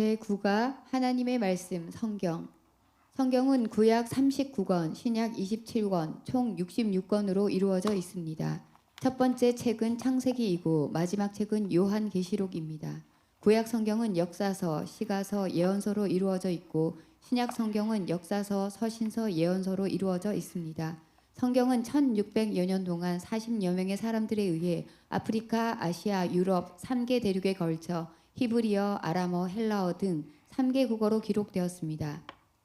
제9가 하나님의 말씀 성경. 성경은 구약 39권, 신약 27권, 총 66권으로 이루어져 있습니다. 첫 번째 책은 창세기이고 마지막 책은 요한계시록입니다. 구약 성경은 역사서, 시가서, 예언서로 이루어져 있고 신약 성경은 역사서, 서신서, 예언서로 이루어져 있습니다. 성경은 1600여 년 동안 40여 명의 사람들에 의해 아프리카, 아시아, 유럽 3개 대륙에 걸쳐 히브리어, 아람어, 헬라어 등 3개 국어로 기록되었습니다.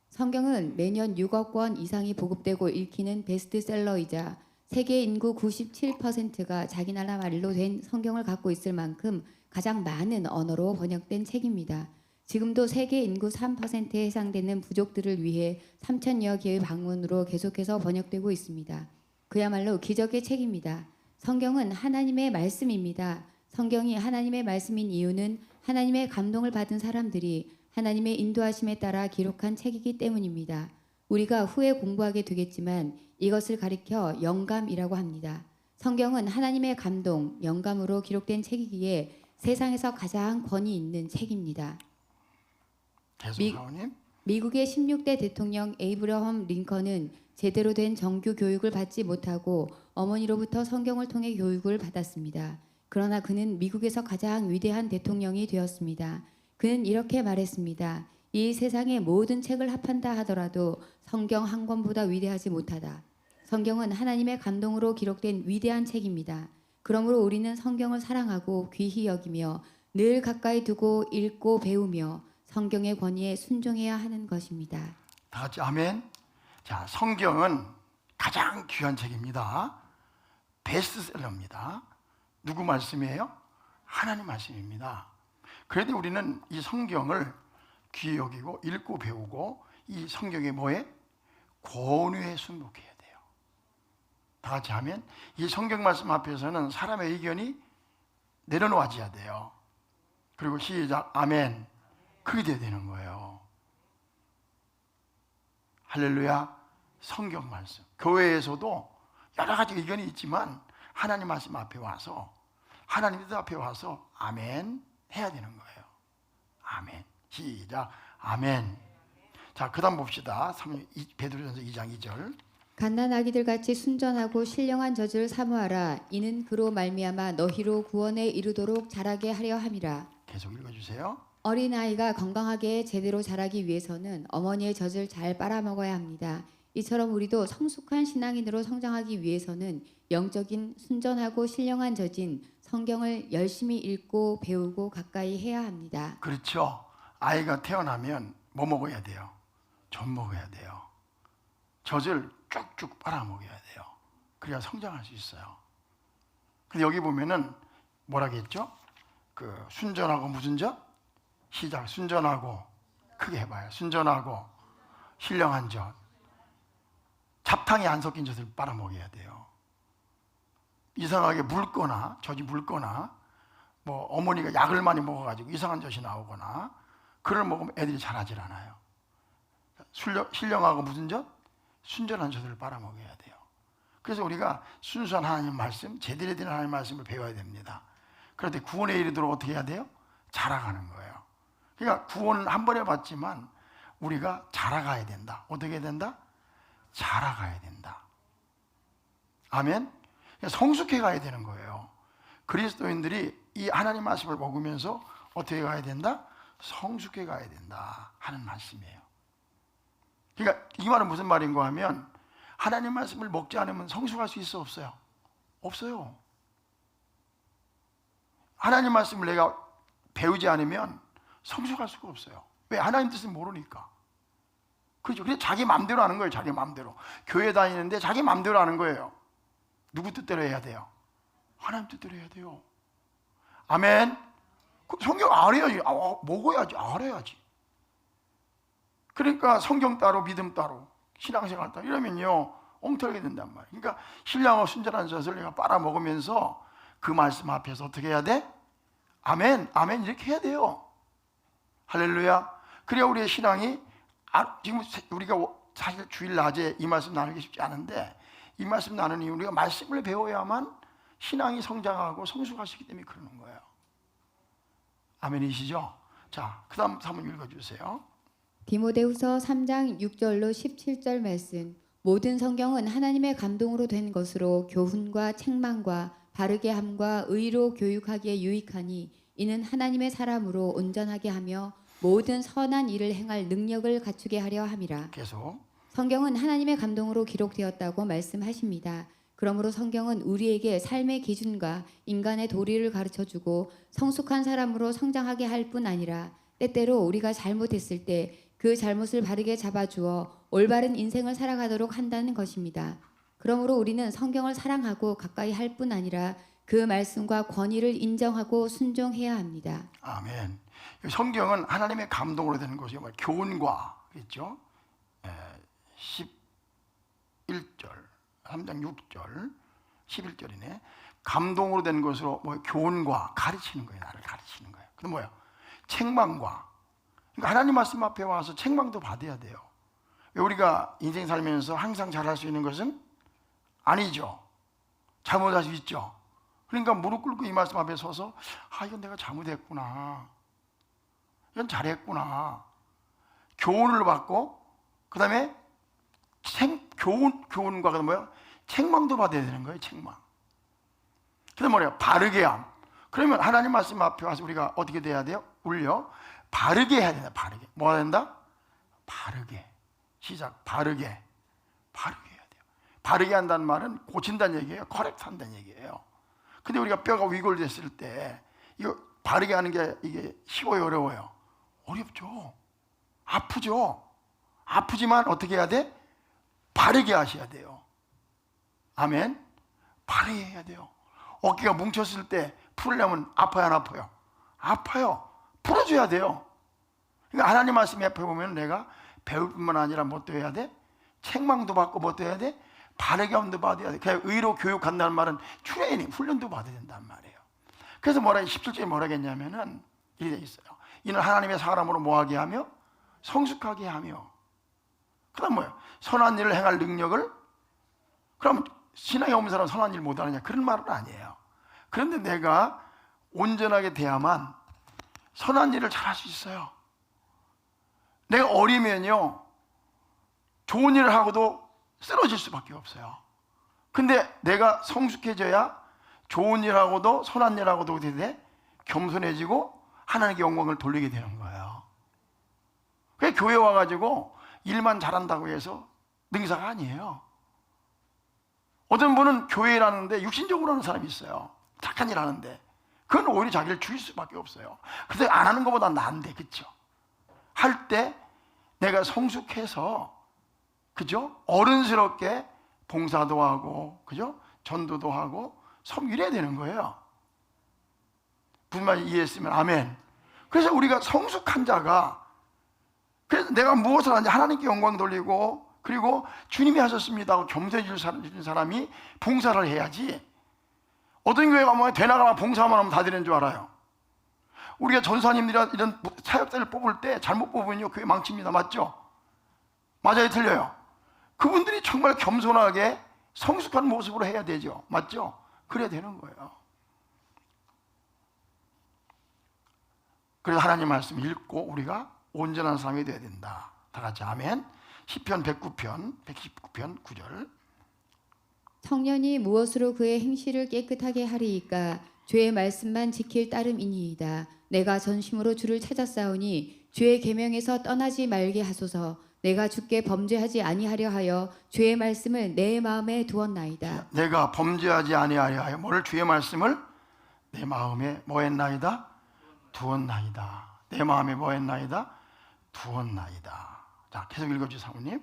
성경은 매년 6억 권 이상이 보급되고 읽히는 베스트셀러이자 세계 인구 97%가 자기 나라 말로 된 성경을 갖고 있을 만큼 가장 많은 언어로 번역된 책입니다. 지금도 세계 인구 3%에 해당되는 부족들을 위해 3천여 개의 방문으로 계속해서 번역되고 있습니다. 그야말로 기적의 책입니다. 성경은 하나님의 말씀입니다. 성경이 하나님의 말씀인 이유는 하나님의 감동을 받은 사람들이 하나님의 인도하심에 따라 기록한 책이기 때문입니다. 우리가 후에 공부하게 되겠지만 이것을 가리켜 영감이라고 합니다. 성경은 하나님의 감동, 영감으로 기록된 책이기에 세상에서 가장 권위 있는 책입니다. 미국의 16대 대통령 에이브러함 링컨은 제대로 된 정규 교육을 받지 못하고 어머니로부터 성경을 통해 교육을 받았습니다. 그러나 그는 미국에서 가장 위대한 대통령이 되었습니다. 그는 이렇게 말했습니다. 이 세상의 모든 책을 합한다 하더라도 성경 한 권보다 위대하지 못하다. 성경은 하나님의 감동으로 기록된 위대한 책입니다. 그러므로 우리는 성경을 사랑하고 귀히 여기며 늘 가까이 두고 읽고 배우며 성경의 권위에 순종해야 하는 것입니다. 다 같이 아멘. 자, 성경은 가장 귀한 책입니다. 베스트셀러입니다. 누구 말씀이에요? 하나님 말씀입니다. 그런데 우리는 이 성경을 귀히 여기고 읽고 배우고 이 성경의 뭐에? 권위에 순복해야 돼요. 다 같이 하면 이 성경 말씀 앞에서는 사람의 의견이 내려놓아져야 돼요. 그리고 시작 아멘. 그게 돼야 되는 거예요. 할렐루야. 성경 말씀. 교회에서도 여러 가지 의견이 있지만 하나님 말씀 앞에 와서 하나님 뜻 앞에 와서 아멘 해야 되는 거예요. 아멘. 시작 아멘. 자, 그 다음 봅시다. 베드로전서 2장 2절. 갓난 아기들 같이 순전하고 신령한 젖을 사모하라. 이는 그로 말미암아 너희로 구원에 이르도록 자라게 하려 함이라. 계속 읽어주세요. 어린아이가 건강하게 제대로 자라기 위해서는 어머니의 젖을 잘 빨아먹어야 합니다. 이처럼 우리도 성숙한 신앙인으로 성장하기 위해서는 영적인 순전하고 신령한 젖인 성경을 열심히 읽고 배우고 가까이 해야 합니다. 그렇죠. 아이가 태어나면 뭐 먹어야 돼요? 젖 먹어야 돼요. 젖을 쭉쭉 빨아먹어야 돼요. 그래야 성장할 수 있어요. 근데 여기 보면은 뭐라겠죠? 그 순전하고 무슨 젖? 시작. 순전하고 크게 해봐요. 순전하고 신령한 젖. 잡탕이 안 섞인 젖을 빨아먹어야 돼요. 이상하게 묽거나 젖이 묽거나 뭐 어머니가 약을 많이 먹어가지고 이상한 젖이 나오거나 그걸 먹으면 애들이 자라질 않아요. 신령하고 무슨 젖? 순전한 젖을 빨아먹어야 돼요. 그래서 우리가 순수한 하나님 말씀, 제대로 된 하나님 말씀을 배워야 됩니다. 그런데 구원에 이르도록 어떻게 해야 돼요? 자라가는 거예요. 그러니까 구원은 한 번에 받지만 우리가 자라가야 된다. 어떻게 해야 된다? 자라가야 된다. 아멘? 성숙해 가야 되는 거예요. 그리스도인들이 이 하나님 말씀을 먹으면서 어떻게 가야 된다? 성숙해 가야 된다 하는 말씀이에요. 그러니까 이 말은 무슨 말인가 하면 하나님 말씀을 먹지 않으면 성숙할 수 있어 없어요? 없어요. 하나님 말씀을 내가 배우지 않으면 성숙할 수가 없어요. 왜? 하나님 뜻을 모르니까. 그렇죠. 그래서 자기 마음대로 하는 거예요. 자기 마음대로. 교회 다니는데 자기 마음대로 하는 거예요. 누구 뜻대로 해야 돼요? 하나님 뜻대로 해야 돼요. 아멘. 성경 알아야지. 먹어야지. 알아야지. 그러니까 성경 따로 믿음 따로 신앙생활 따로 이러면요 엉터리게 된단 말이에요. 그러니까 신령하고 순전한 젖을 내가 빨아먹으면서 그 말씀 앞에서 어떻게 해야 돼? 아멘. 아멘 이렇게 해야 돼요. 할렐루야. 그래야 우리의 신앙이 지금 우리가 사실 주일 낮에 이 말씀 나누기 쉽지 않은데 이 말씀 나누니 우리가 말씀을 배워야만 신앙이 성장하고 성숙할 수 있기 때문에 그러는 거예요. 아멘이시죠? 자, 그 다음 한번 읽어주세요. 디모데후서 3장 6절로 17절 말씀. 모든 성경은 하나님의 감동으로 된 것으로 교훈과 책망과 바르게 함과 의로 교육하기에 유익하니 이는 하나님의 사람으로 온전하게 하며 모든 선한 일을 행할 능력을 갖추게 하려 함이라. 계속. 성경은 하나님의 감동으로 기록되었다고 말씀하십니다. 그러므로 성경은 우리에게 삶의 기준과 인간의 도리를 가르쳐주고 성숙한 사람으로 성장하게 할 뿐 아니라 때때로 우리가 잘못했을 때 그 잘못을 바르게 잡아주어 올바른 인생을 살아가도록 한다는 것입니다. 그러므로 우리는 성경을 사랑하고 가까이 할 뿐 아니라 그 말씀과 권위를 인정하고 순종해야 합니다. 아멘. 성경은 하나님의 감동으로 되는 것이 교훈과 있죠. 11절, 3장 6절, 11절이네. 감동으로 된 것으로 교훈과 가르치는 거예요. 나를 가르치는 거예요. 그럼 뭐예요? 책망과. 그러니까 하나님 말씀 앞에 와서 책망도 받아야 돼요. 우리가 인생 살면서 항상 잘할 수 있는 것은 아니죠. 잘못할 수 있죠. 그러니까 무릎 꿇고 이 말씀 앞에 서서 이건 내가 잘못했구나. 이건 잘했구나. 교훈을 받고 그 다음에 교훈과 그다음 뭐야? 책망도 받아야 되는 거예요. 책망. 그다음 뭐래요? 바르게 함. 그러면 하나님 말씀 앞에 와서 우리가 어떻게 돼야 돼요? 울려 바르게 해야 된다. 바르게. 뭐가 된다? 바르게. 시작. 바르게 해야 돼요. 바르게 한다는 말은 고친다는 얘기예요. 커렉트 한다는 얘기예요. 근데 우리가 뼈가 위골됐을 때 이거 바르게 하는 게 이게 쉬워요, 어려워요? 어렵죠. 아프죠. 아프지만 어떻게 해야 돼? 바르게 하셔야 돼요. 아멘. 바르게 해야 돼요. 어깨가 뭉쳤을 때 풀려면 아파요, 안 아파요? 아파요. 풀어줘야 돼요. 그러니까 하나님 말씀 앞에 보면 내가 배울 뿐만 아니라 뭣도 해야 돼? 책망도 받고 뭣도 해야 돼? 바르게 함도 받아야 돼. 그냥 의로 교육한다는 말은 트레이닝, 훈련도 받아야 된단 말이에요. 그래서 17절에 뭐라겠냐면은 이렇게 돼 있어요. 이는 하나님의 사람으로 뭐하게 하며 성숙하게 하며 그 다음 뭐예요? 선한 일을 행할 능력을. 그럼 신앙이 없는 사람은 선한 일 못하느냐? 그런 말은 아니에요. 그런데 내가 온전하게 돼야만 선한 일을 잘할 수 있어요. 내가 어리면요 좋은 일을 하고도 쓰러질 수밖에 없어요. 근데 내가 성숙해져야 좋은 일하고도 선한 일하고도 어떻게 돼? 겸손해지고 하나님께 영광을 돌리게 되는 거예요. 그게 교회 와가지고 일만 잘한다고 해서 능사가 아니에요. 어떤 분은 교회 일하는데 육신적으로 하는 사람이 있어요. 착한 일 하는데 그건 오히려 자기를 죽일 수밖에 없어요. 그래서 안 하는 것보다 나은데, 그렇죠? 할 때 내가 성숙해서, 그죠? 어른스럽게 봉사도 하고, 그죠? 전도도 하고 섬기려야 되는 거예요. 무슨 말인지 이해했으면 아멘. 그래서 우리가 성숙한 자가, 그래서 내가 무엇을 하는지 하나님께 영광 돌리고, 그리고 주님이 하셨습니다 하고 겸손해 주는 사람이 봉사를 해야지. 어떤 교회 가면 되나가나 봉사만 하면 다 되는 줄 알아요. 우리가 전사님들이나 이런 사역자를 뽑을 때 잘못 뽑으면요 교회 망칩니다. 맞죠? 맞아요, 틀려요? 그분들이 정말 겸손하게 성숙한 모습으로 해야 되죠. 맞죠? 그래야 되는 거예요. 그래서 하나님 말씀 읽고 우리가 온전한 사람이 되어야 된다. 다 같이 아멘. 시편 119편 9절. 청년이 무엇으로 그의 행실을 깨끗하게 하리이까? 주의 말씀만 지킬 따름이니이다. 내가 전심으로 주를 찾았사오니 주의 계명에서 떠나지 말게 하소서. 내가 주께 범죄하지 아니하려 하여 주의 말씀을 내 마음에 두었나이다. 내가 범죄하지 아니하려 하여 뭐를? 주의 말씀을 내 마음에 뭐 했나이다? 두었나이다. 내 마음에 뭐 했나이다? 두었나이다. 자, 계속 읽어주세요, 사모님.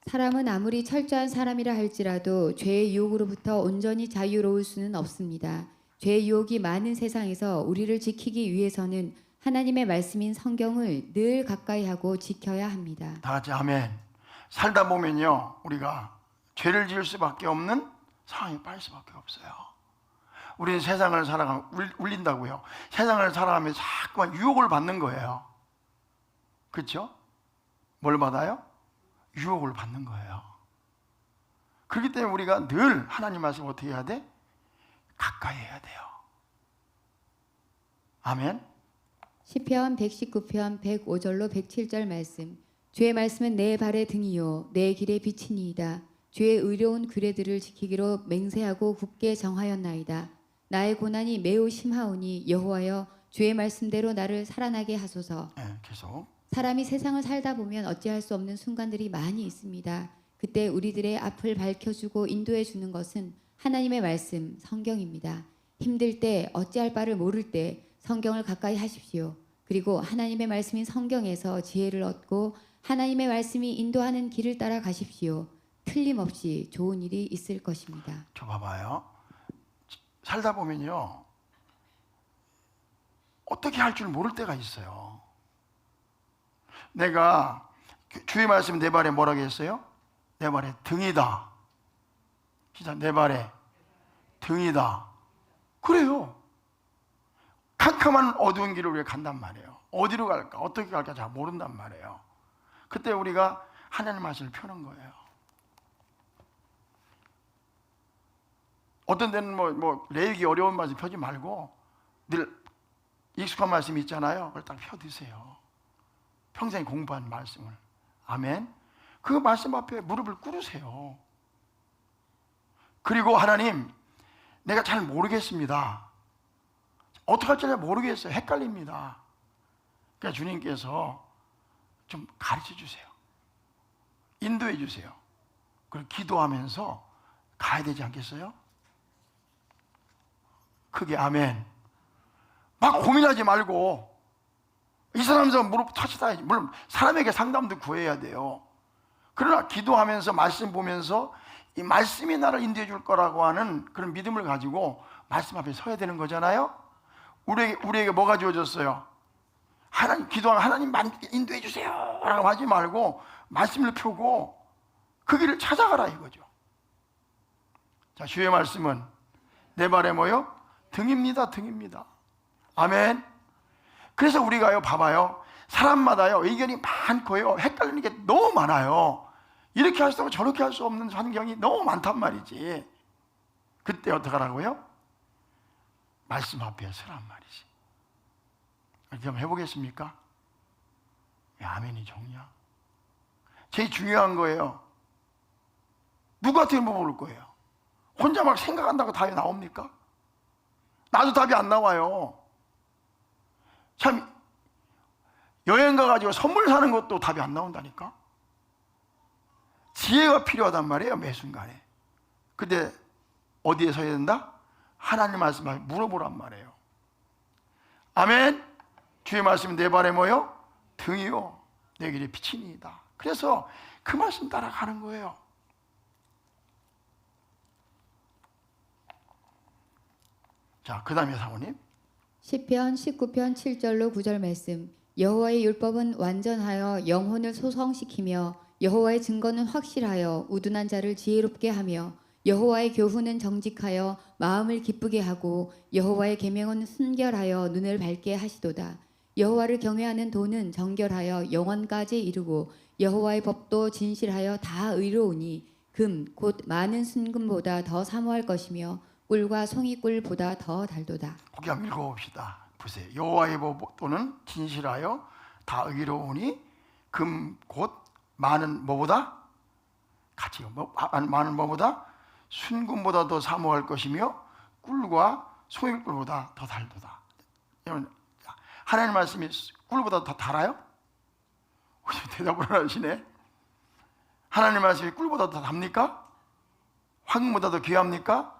사람은 아무리 철저한 사람이라 할지라도 죄의 유혹으로부터 온전히 자유로울 수는 없습니다. 죄의 유혹이 많은 세상에서 우리를 지키기 위해서는 하나님의 말씀인 성경을 늘 가까이 하고 지켜야 합니다. 다 같이 아멘. 살다 보면요 우리가 죄를 지을 수밖에 없는 상황에 빠질 수밖에 없어요. 우리는 세상을 살아가면 울린다고요. 세상을 살아가면서 자꾸만 유혹을 받는 거예요. 그렇죠? 뭘 받아요? 유혹을 받는 거예요. 그렇기 때문에 우리가 늘 하나님 말씀 어떻게 해야 돼? 가까이 해야 돼요. 아멘. 시편 119편 105절로 107절 말씀. 주의 말씀은 내 발의 등이요 내 길의 빛이니이다. 주의 의로운 규례들을 지키기로 맹세하고 굳게 정하였나이다. 나의 고난이 매우 심하오니 여호와여 주의 말씀대로 나를 살아나게 하소서. 계속. 사람이 세상을 살다 보면 어찌할 수 없는 순간들이 많이 있습니다. 그때 우리들의 앞을 밝혀주고 인도해 주는 것은 하나님의 말씀, 성경입니다. 힘들 때, 어찌할 바를 모를 때 성경을 가까이 하십시오. 그리고 하나님의 말씀인 성경에서 지혜를 얻고 하나님의 말씀이 인도하는 길을 따라 가십시오. 틀림없이 좋은 일이 있을 것입니다. 저 봐봐요. 살다 보면요, 어떻게 할 줄 모를 때가 있어요. 내가 주의 말씀 내 발에 뭐라고 했어요? 내 발에 등이다. 진짜 내 발에 등이다. 그래요. 캄캄한 어두운 길을 우리가 간단 말이에요. 어디로 갈까? 어떻게 갈까? 잘 모른단 말이에요. 그때 우리가 하나님 말씀을 펴는 거예요. 어떤 데는 레위기 어려운 말씀 펴지 말고 늘 익숙한 말씀이 있잖아요. 그걸 딱 펴드세요. 평생 공부한 말씀을. 아멘. 그 말씀 앞에 무릎을 꿇으세요. 그리고 하나님, 내가 잘 모르겠습니다. 어떻게 할지 잘 모르겠어요. 헷갈립니다. 그러니까 주님께서 좀 가르쳐 주세요. 인도해 주세요. 그리고 기도하면서 가야 되지 않겠어요? 크게 아멘. 막 고민하지 말고 이 사람에서 무릎 터치다. 물론 사람에게 상담도 구해야 돼요. 그러나 기도하면서 말씀 보면서 이 말씀이 나를 인도해 줄 거라고 하는 그런 믿음을 가지고 말씀 앞에 서야 되는 거잖아요. 우리에게 뭐가 주어졌어요? 하나님 기도하면 하나님 인도해 주세요 라고 하지 말고 말씀을 펴고 그 길을 찾아가라 이거죠. 자, 주의 말씀은 내 발에 뭐요? 등입니다. 등입니다. 아멘. 그래서 우리가요, 봐봐요. 사람마다요, 의견이 많고요, 헷갈리는 게 너무 많아요. 이렇게 할 수 없고 저렇게 할 수 없는 환경이 너무 많단 말이지. 그때 어떻게 하라고요? 말씀 앞에 서란 말이지. 이렇게 한번 해보겠습니까? 아멘이 좋냐? 제일 중요한 거예요. 누구한테 물어볼 거예요? 혼자 막 생각한다고 답이 나옵니까? 나도 답이 안 나와요. 참, 여행 가가지고 선물 사는 것도 답이 안 나온다니까? 지혜가 필요하단 말이에요, 매 순간에. 근데 어디에 서야 된다? 하나님 말씀을 물어보란 말이에요. 아멘. 주의 말씀 내 발에 뭐요? 등이요 내 길에 빛이니이다. 그래서 그 말씀 따라가는 거예요. 자, 그 다음에 사모님. 시편 19편 7절로 9절 말씀. 여호와의 율법은 완전하여 영혼을 소성시키며 여호와의 증거는 확실하여 우둔한 자를 지혜롭게 하며 여호와의 교훈은 정직하여 마음을 기쁘게 하고 여호와의 계명은 순결하여 눈을 밝게 하시도다. 여호와를 경외하는 도는 정결하여 영원까지 이르고 여호와의 법도 진실하여 다 의로우니 금 곧 많은 순금보다 더 사모할 것이며 꿀과 송이꿀보다 더 달도다. 거기 한번 읽어봅시다. 보세요. 여호와의 법도는 진실하여 다 의로우니 금 곧 많은 뭐보다? 같이 많은 뭐보다? 순금보다 더 사모할 것이며 꿀과 송이꿀보다 더 달도다. 여러분, 하나님 말씀이 꿀보다 더 달아요? 대답을 안 하시네. 하나님 말씀이 꿀보다 더 답니까? 황금보다 더 귀합니까?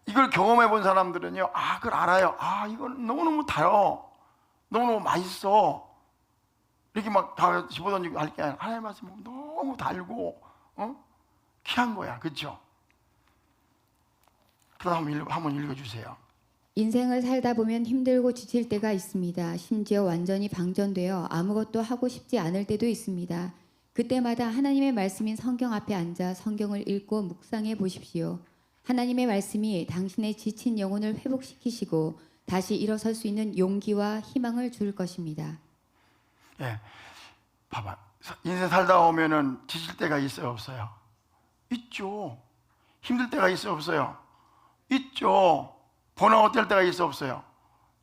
이걸 경험해 본 사람들은요, 그걸 알아요. 이건 너무너무 달어. 너무너무 맛있어. 이렇게 막 다 집어던지고 할 게 아니라 하나님 말씀은 너무 달고, 귀한 거야. 그렇죠? 그다음 한번 읽어주세요. 인생을 살다 보면 힘들고 지칠 때가 있습니다. 심지어 완전히 방전되어 아무것도 하고 싶지 않을 때도 있습니다. 그때마다 하나님의 말씀인 성경 앞에 앉아 성경을 읽고 묵상해 보십시오. 하나님의 말씀이 당신의 지친 영혼을 회복시키시고 다시 일어설 수 있는 용기와 희망을 줄 것입니다. 예, 봐봐. 인생 살다 오면은 지칠 때가 있어요, 없어요? 있죠. 힘들 때가 있어요, 없어요? 있죠. 번아웃 될 때가 있어, 없어요?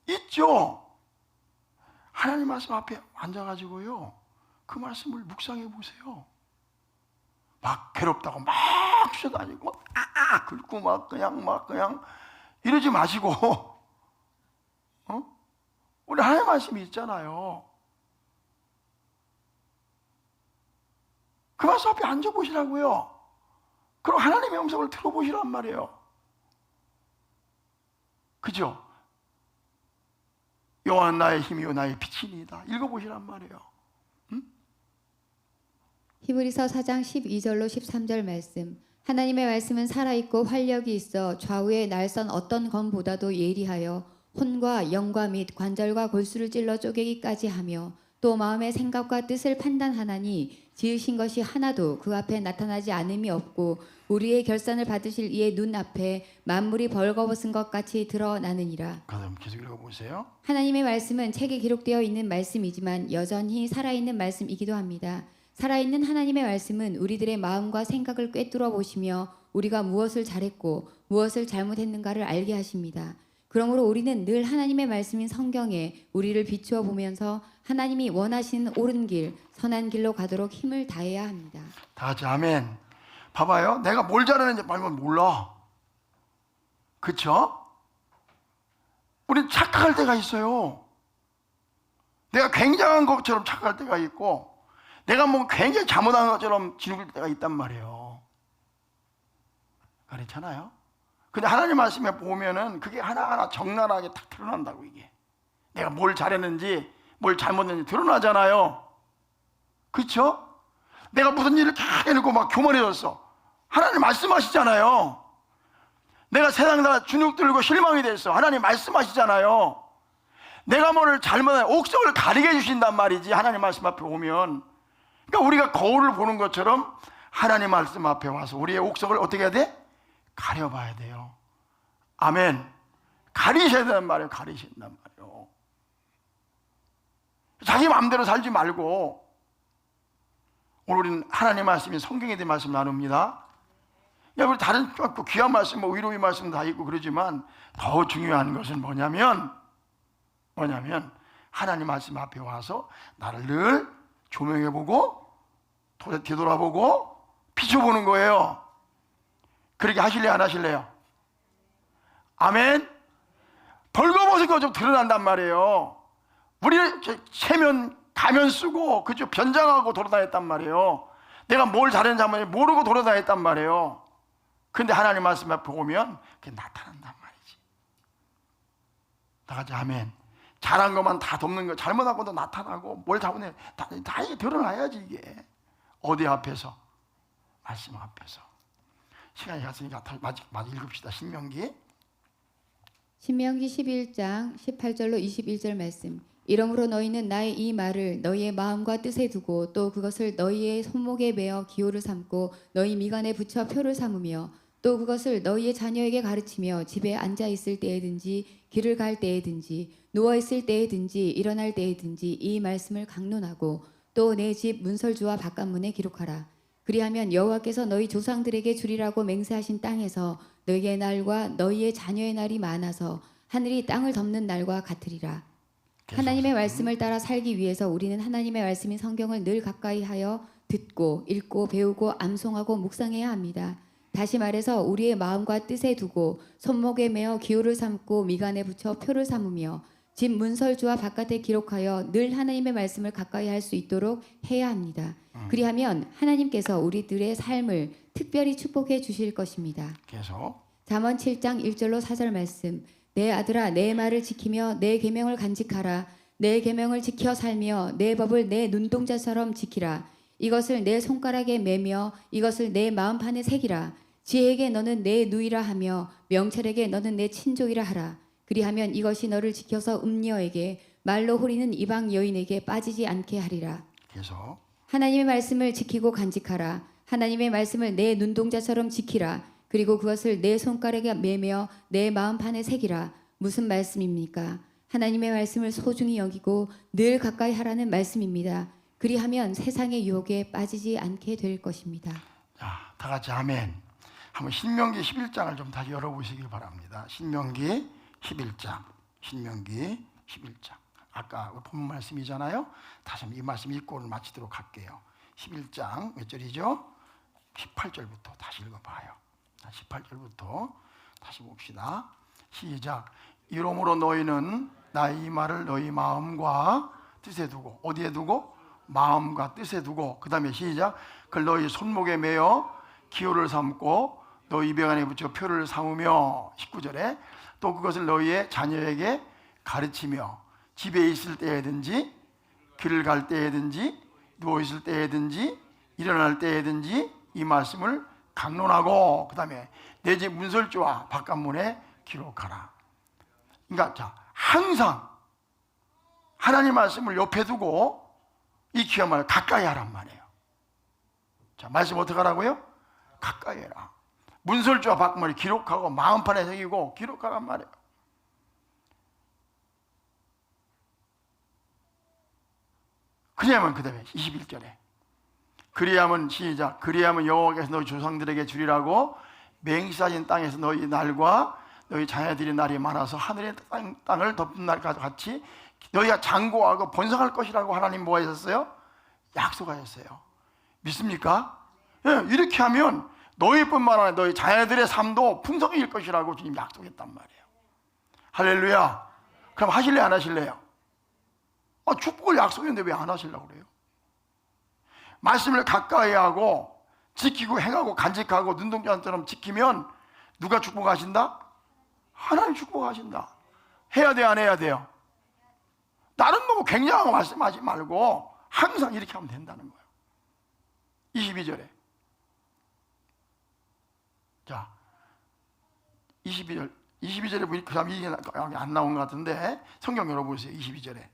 있죠. 하나님 말씀 앞에 앉아가지고요, 그 말씀을 묵상해 보세요. 막 괴롭다고 막 쫓아다니고 긁고 막 그냥 이러지 마시고 우리 하나님 말씀이 있잖아요. 그 말씀 앞에 앉아보시라고요. 그럼 하나님의 음성을 들어보시란 말이에요. 그죠? 여호와는 나의 힘이요 나의 빛이니이다. 읽어보시란 말이에요. 히브리서 4장 12절로 13절 말씀. 하나님의 말씀은 살아있고 활력이 있어 좌우의 날선 어떤 검보다도 예리하여 혼과 영과 및 관절과 골수를 찔러 쪼개기까지 하며 또 마음의 생각과 뜻을 판단하나니 지으신 것이 하나도 그 앞에 나타나지 않음이 없고 우리의 결산을 받으실 이의 눈 앞에 만물이 벌거벗은 것 같이 드러나느니라. 그럼 계속 읽어보세요. 하나님의 말씀은 책에 기록되어 있는 말씀이지만 여전히 살아있는 말씀이기도 합니다. 살아있는 하나님의 말씀은 우리들의 마음과 생각을 꿰뚫어 보시며 우리가 무엇을 잘했고 무엇을 잘못했는가를 알게 하십니다. 그러므로 우리는 늘 하나님의 말씀인 성경에 우리를 비추어 보면서 하나님이 원하시는 옳은 길, 선한 길로 가도록 힘을 다해야 합니다. 다 같이 아멘. 봐봐요. 내가 뭘 잘하는지 말면 몰라. 그쵸? 우린 착각할 때가 있어요. 내가 굉장한 것처럼 착각할 때가 있고 내가 뭐 굉장히 잘못한 것처럼 지울 때가 있단 말이에요. 그렇잖아요. 근데 하나님 말씀에 보면은 그게 하나하나 적나라하게 딱 드러난다고. 이게 내가 뭘 잘했는지 뭘 잘못했는지 드러나잖아요. 그렇죠? 내가 무슨 일을 다 해놓고 막 교만해졌어. 하나님 말씀하시잖아요. 내가 세상 다 주눅 들고 실망이 됐어. 하나님 말씀하시잖아요. 내가 뭐를 잘못한 옥석을 가리게 해주신단 말이지. 하나님 말씀 앞에 오면. 그러니까 우리가 거울을 보는 것처럼 하나님 말씀 앞에 와서 우리의 옥석을 어떻게 해야 돼? 가려봐야 돼요. 아멘. 가리셔야 된단 말이에요. 가리신단 말이에요. 자기 마음대로 살지 말고. 오늘 우리는 하나님 말씀이 성경에 대한 말씀 나눕니다. 우리 다른 귀한 말씀, 뭐 위로의 말씀 다 있고 그러지만 더 중요한 것은 뭐냐면 하나님 말씀 앞에 와서 나를 늘 조명해보고 뒤돌아보고 비춰보는 거예요. 그렇게 하실래요? 안 하실래요? 아멘. 벌거벗은 거 좀 드러난단 말이에요. 우리 체면 가면 쓰고 그죠? 변장하고 돌아다녔단 말이에요. 내가 뭘 잘했는지 모르고 돌아다녔단 말이에요. 근데 하나님 말씀 앞에 오면 그게 나타난단 말이지. 다 같이 아멘. 잘한 것만 다 덮는 거, 잘못한 것도 나타나고 뭘 잘못해 다 이게 드러나야지. 이게 어디 앞에서? 말씀 앞에서. 시간이 갔으니까 마저 읽읍시다. 신명기 11장 18절로 21절 말씀. 이러므로 너희는 나의 이 말을 너희의 마음과 뜻에 두고 또 그것을 너희의 손목에 매어 기호를 삼고 너희 미간에 붙여 표를 삼으며 또 그것을 너희의 자녀에게 가르치며 집에 앉아 있을 때에든지 길을 갈 때에든지 누워 있을 때에든지 일어날 때에든지 이 말씀을 강론하고 또 내 집 문설주와 바깥문에 기록하라. 그리하면 여호와께서 너희 조상들에게 주리라고 맹세하신 땅에서 너희의 날과 너희의 자녀의 날이 많아서 하늘이 땅을 덮는 날과 같으리라. 하나님의 말씀을 따라 살기 위해서 우리는 하나님의 말씀인 성경을 늘 가까이 하여 듣고 읽고 배우고 암송하고 묵상해야 합니다. 다시 말해서 우리의 마음과 뜻에 두고 손목에 매어 기호를 삼고 미간에 붙여 표를 삼으며 집 문설주와 바깥에 기록하여 늘 하나님의 말씀을 가까이 할 수 있도록 해야 합니다. 그리하면 하나님께서 우리들의 삶을 특별히 축복해 주실 것입니다. 계속. 잠언 7장 1절로 4절 말씀. 내 아들아 내 말을 지키며 내 계명을 간직하라. 내 계명을 지켜 살며 내 법을 내 눈동자처럼 지키라. 이것을 내 손가락에 매며 이것을 내 마음판에 새기라. 지혜에게 너는 내 누이라 하며 명철에게 너는 내 친족이라 하라. 그리하면 이것이 너를 지켜서 음녀에게 말로 호리는 이방 여인에게 빠지지 않게 하리라. 계속. 하나님의 말씀을 지키고 간직하라. 하나님의 말씀을 내 눈동자처럼 지키라. 그리고 그것을 내 손가락에 매며 내 마음판에 새기라. 무슨 말씀입니까? 하나님의 말씀을 소중히 여기고 늘 가까이 하라는 말씀입니다. 그리하면 세상의 유혹에 빠지지 않게 될 것입니다. 자, 다 같이 아멘. 한번 신명기 11장을 좀 다시 열어보시길 바랍니다. 신명기 11장. 신명기 11장. 아까 본문 말씀이잖아요. 다시 한번 이 말씀 읽고 오늘 마치도록 할게요. 11장 몇 절이죠? 18절부터 다시 읽어봐요. 18절부터 다시 봅시다. 시작. 이러므로 너희는 나의 이 말을 너희 마음과 뜻에 두고, 어디에 두고? 마음과 뜻에 두고, 그 다음에 시작. 그걸 너희 손목에 매어 기호를 삼고 너희 입에 안에 붙여 표를 삼으며, 19절에 또 그것을 너희의 자녀에게 가르치며 집에 있을 때에든지 길을 갈 때에든지 누워 있을 때에든지 일어날 때에든지 이 말씀을 강론하고, 그 다음에 내 집 문설주와 바깥문에 기록하라. 그러니까 자, 항상 하나님 말씀을 옆에 두고 이 귀한 말을 가까이 하란 말이에요. 자, 말씀 어떻게 하라고요? 가까이 해라. 문설주와 바깥문에 기록하고 마음판에 새기고 기록하란 말이에요. 그래야만, 그 다음에 21절에 그리하면, 시작. 그리하면 여호와께서 너희 조상들에게 주리라고 맹세하신 땅에서 너희 날과 너희 자녀들의 날이 많아서 하늘의 땅을 덮은 날과 같이 너희가 장구하고 번성할 것이라고 하나님 뭐 하셨어요? 약속하셨어요. 믿습니까? 예, 이렇게 하면 너희뿐만 아니라 너희 자녀들의 삶도 풍성해질 것이라고 주님 약속했단 말이에요. 할렐루야. 그럼 하실래 안 하실래요? 축복을 약속했는데 왜 안 하시려고 그래요? 말씀을 가까이 하고 지키고 행하고 간직하고 눈동자처럼 지키면 누가 축복하신다? 하나님 축복하신다. 해야 돼요, 안 해야 돼요? 나는 너무 굉장한 거 말씀하지 말고 항상 이렇게 하면 된다는 거예요. 22절에 자, 22절에 보니까 그 다음 이게 안 나온 것 같은데 성경 열어보세요. 22절에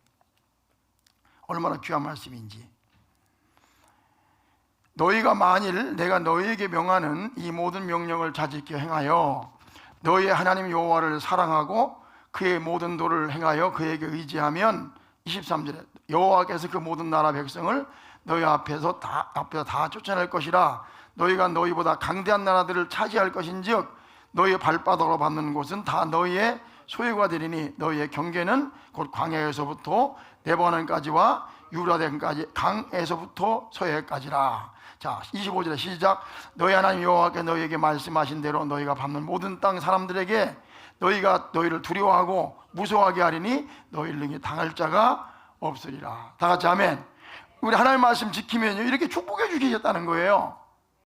얼마나 귀한 말씀인지. 너희가 만일 내가 너희에게 명하는 이 모든 명령을 자지켜 행하여 너희의 하나님 여호와를 사랑하고 그의 모든 도를 행하여 그에게 의지하면, 23절에 여호와께서 그 모든 나라 백성을 너희 앞에서 다 쫓아낼 것이라. 너희가 너희보다 강대한 나라들을 차지할 것인즉 너희의 발바닥으로 밟는 곳은 다 너희의 소유가 되리니 너희의 경계는 곧 광야에서부터 레바논까지와 유라덴까지 강에서부터 서해까지라. 자, 25절에 시작. 너희 하나님 여호와께 너희에게 말씀하신 대로 너희가 밟는 모든 땅 사람들에게 너희가 너희를 두려워하고 무서워하게 하리니 너희를 능히 당할 자가 없으리라. 다 같이 아멘. 우리 하나님 말씀 지키면요 이렇게 축복해 주시겠다는 거예요.